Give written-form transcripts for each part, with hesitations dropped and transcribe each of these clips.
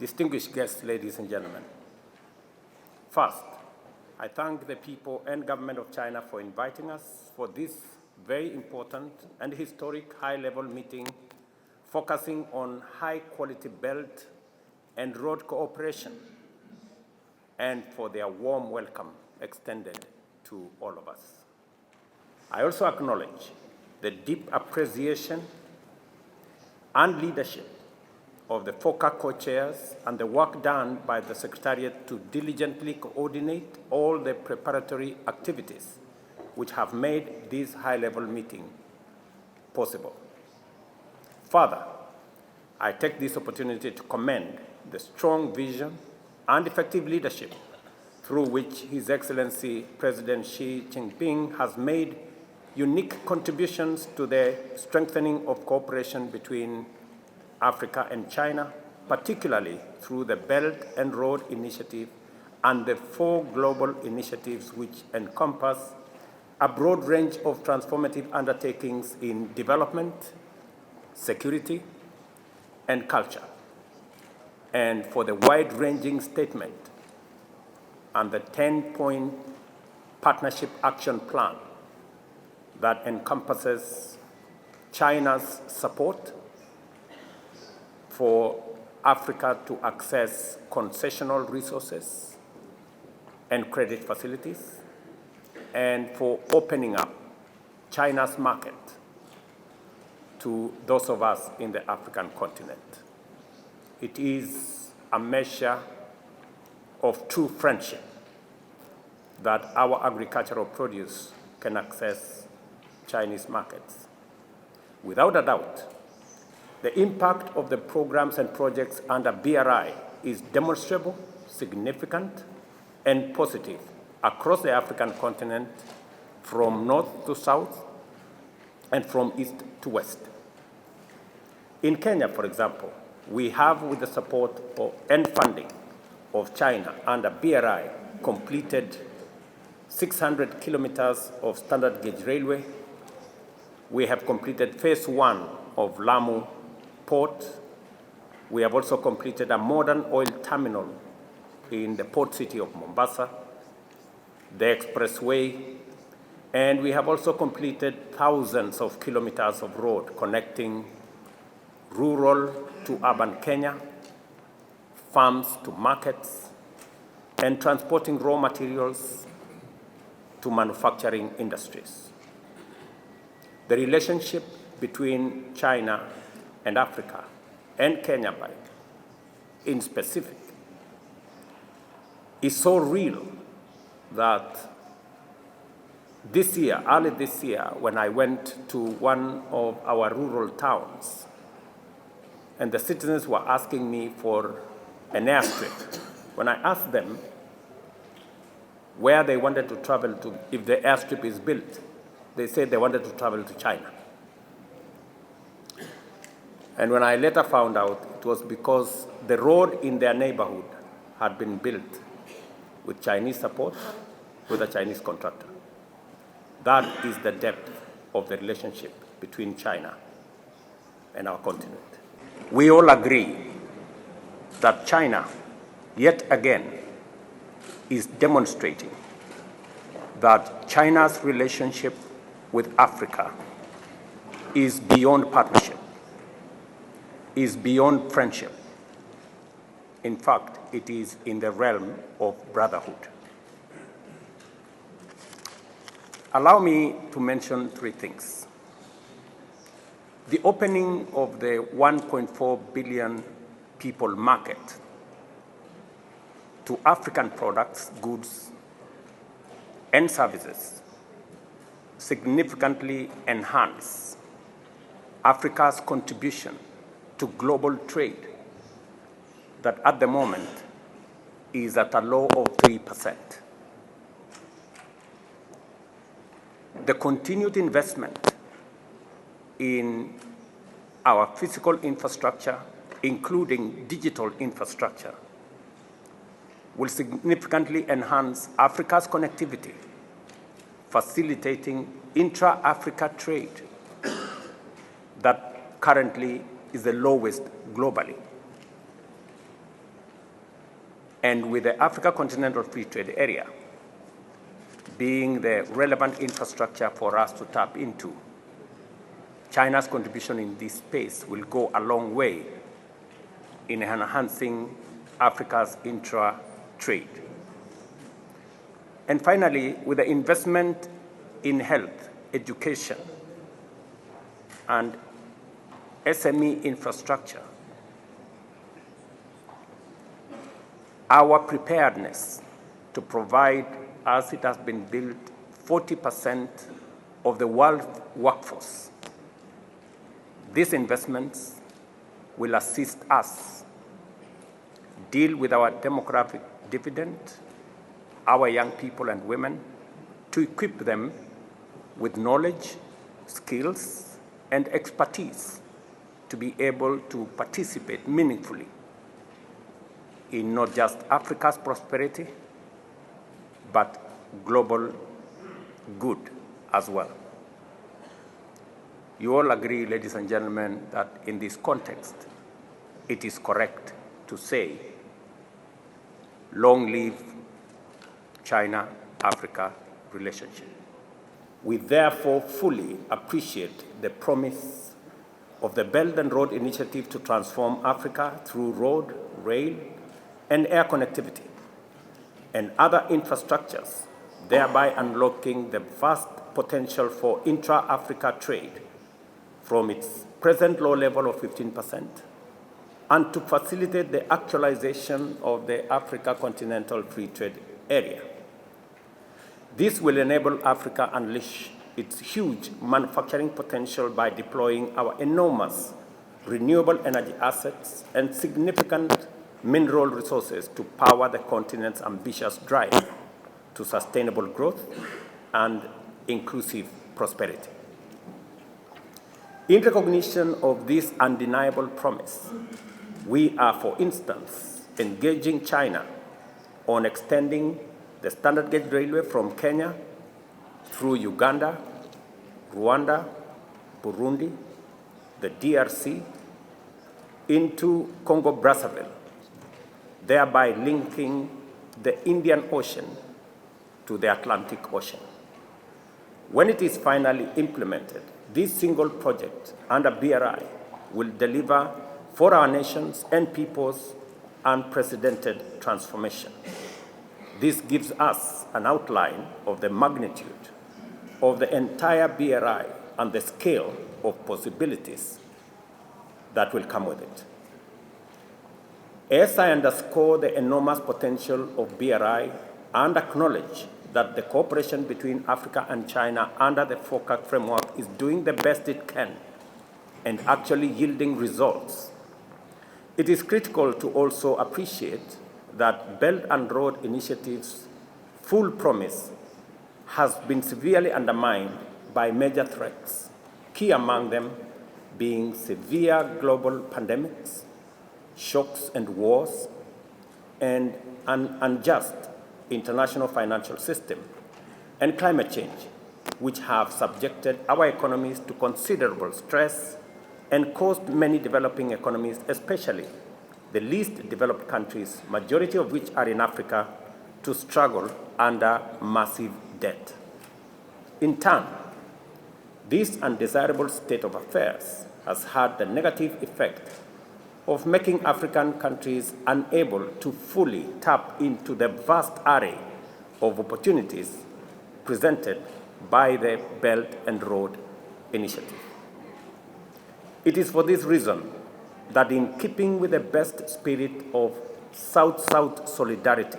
distinguished guests, ladies and gentlemen. First, I thank the people and government of China for inviting us for this very important and historic high-level meeting focusing on high-quality belt and road cooperation, and for their warm welcome extended to all of us. I also acknowledge the deep appreciation and leadership of the FOCA co-chairs and the work done by the Secretariat to diligently coordinate all the preparatory activities which have made this high-level meeting possible. Further, I take this opportunity to commend the strong vision and effective leadership through which His Excellency President Xi Jinping has made unique contributions to the strengthening of cooperation between Africa and China, particularly through the Belt and Road Initiative and the 4 global initiatives which encompass a broad range of transformative undertakings in development, security, and culture, and for the wide-ranging statement and the 10-point partnership action plan that encompasses China's support for Africa to access concessional resources and credit facilities, and for opening up China's market to those of us in the African continent. It is a measure of true friendship that our agricultural produce can access Chinese markets. Without a doubt, the impact of the programs and projects under BRI is demonstrable, significant, and positive across the African continent, from north to south and from east to west. In Kenya, for example, we have, with the support and funding of China under BRI, completed 600 kilometers of standard gauge railway. We have completed phase 1 of Lamu Port. We have also completed a modern oil terminal in the port city of Mombasa, the expressway, and we have also completed thousands of kilometers of road connecting rural to urban Kenya, farms to markets, and transporting raw materials to manufacturing industries. The relationship between China and Africa, and Kenya in specific, is so real that this year, early this year, when I went to one of our rural towns, and the citizens were asking me for an airstrip, when I asked them where they wanted to travel to if the airstrip is built, they said they wanted to travel to China. And when I later found out, it was because the road in their neighborhood had been built with Chinese support, with a Chinese contractor. That is the depth of the relationship between China and our continent. We all agree that China, yet again, is demonstrating that China's relationship with Africa is beyond partnership, is beyond friendship. In fact, it is in the realm of brotherhood. Allow me to mention 3 things. The opening of the 1.4 billion people market to African products, goods, and services significantly enhance Africa's contribution to global trade that at the moment is at a low of 3%. The continued investment in our physical infrastructure, including digital infrastructure, will significantly enhance Africa's connectivity, facilitating intra-Africa trade that currently is the lowest globally. And with the Africa Continental Free Trade Area being the relevant infrastructure for us to tap into, China's contribution in this space will go a long way in enhancing Africa's intra-trade. And finally, with the investment in health, education, and SME infrastructure, our preparedness to provide, as it has been built, 40% of the world workforce. These investments will assist us deal with our demographic dividend, our young people and women, to equip them with knowledge, skills, and expertise to be able to participate meaningfully in not just Africa's prosperity, but global good as well. You all agree, ladies and gentlemen, that in this context, it is correct to say, long live China-Africa relationship. We therefore fully appreciate the promise of the Belt and Road Initiative to transform Africa through road, rail, and air connectivity and other infrastructures, thereby unlocking the vast potential for intra-Africa trade from its present low level of 15%, and to facilitate the actualization of the Africa Continental Free Trade Area. This will enable Africa to unleash its huge manufacturing potential by deploying our enormous renewable energy assets and significant mineral resources to power the continent's ambitious drive to sustainable growth and inclusive prosperity. In recognition of this undeniable promise, we are, for instance, engaging China on extending the standard gauge railway from Kenya through Uganda, Rwanda, Burundi, the DRC, into Congo-Brazzaville, thereby linking the Indian Ocean to the Atlantic Ocean. When it is finally implemented, this single project under BRI will deliver for our nations and peoples unprecedented transformation. This gives us an outline of the magnitude of the entire BRI and the scale of possibilities that will come with it. As I underscore the enormous potential of BRI and acknowledge that the cooperation between Africa and China under the FOCAC framework is doing the best it can and actually yielding results, it is critical to also appreciate that Belt and Road Initiative's full promise has been severely undermined by major threats, key among them being severe global pandemics, shocks and wars, and an unjust international financial system, and climate change, which have subjected our economies to considerable stress and caused many developing economies, especially the least developed countries, majority of which are in Africa, to struggle under massive debt. In turn, this undesirable state of affairs has had the negative effect of making African countries unable to fully tap into the vast array of opportunities presented by the Belt and Road Initiative. It is for this reason that, in keeping with the best spirit of South-South solidarity,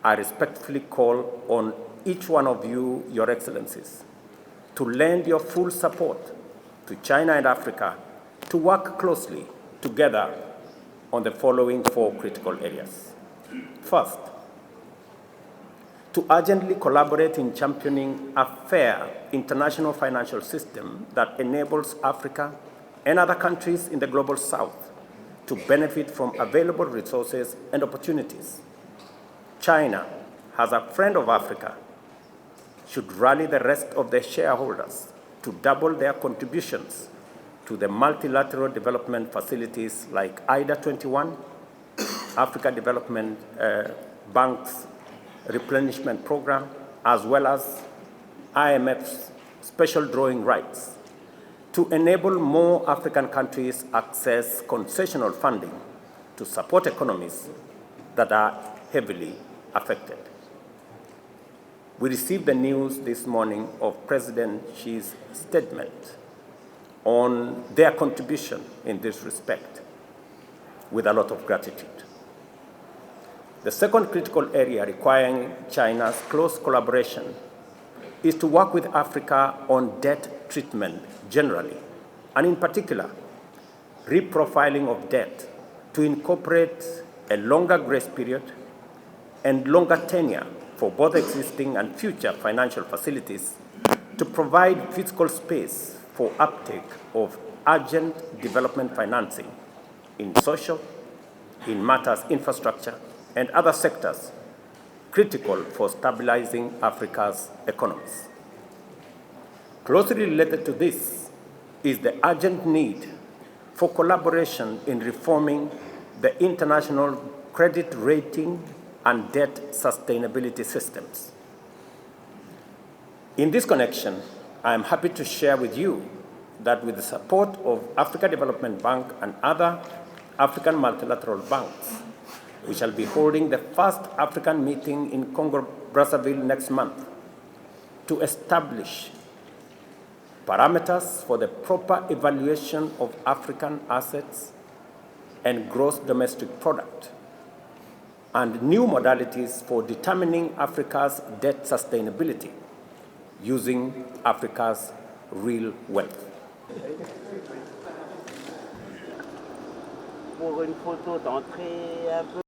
I respectfully call on each one of you, Your Excellencies, to lend your full support to China and Africa to work closely together on the following 4 critical areas. First, to urgently collaborate in championing a fair international financial system that enables Africa and other countries in the global south to benefit from available resources and opportunities. China, as a friend of Africa, should rally the rest of the shareholders to double their contributions to the multilateral development facilities like IDA 21, Africa Development Bank's replenishment program, as well as IMF's special drawing rights, to enable more African countries access concessional funding to support economies that are heavily affected. We received the news this morning of President Xi's statement on their contribution in this respect with a lot of gratitude. The second critical area requiring China's close collaboration is to work with Africa on debt treatment generally, and in particular, reprofiling of debt to incorporate a longer grace period and longer tenure for both existing and future financial facilities to provide fiscal space for uptake of urgent development financing in social, in matters infrastructure, and other sectors critical for stabilizing Africa's economies. Closely related to this is the urgent need for collaboration in reforming the international credit rating and debt sustainability systems. In this connection, I am happy to share with you that with the support of Africa Development Bank and other African multilateral banks, we shall be holding the first African meeting in Congo-Brazzaville next month to establish parameters for the proper evaluation of African assets and gross domestic product, and new modalities for determining Africa's debt sustainability using Africa's real wealth. Pour une photo d'entrée un peu.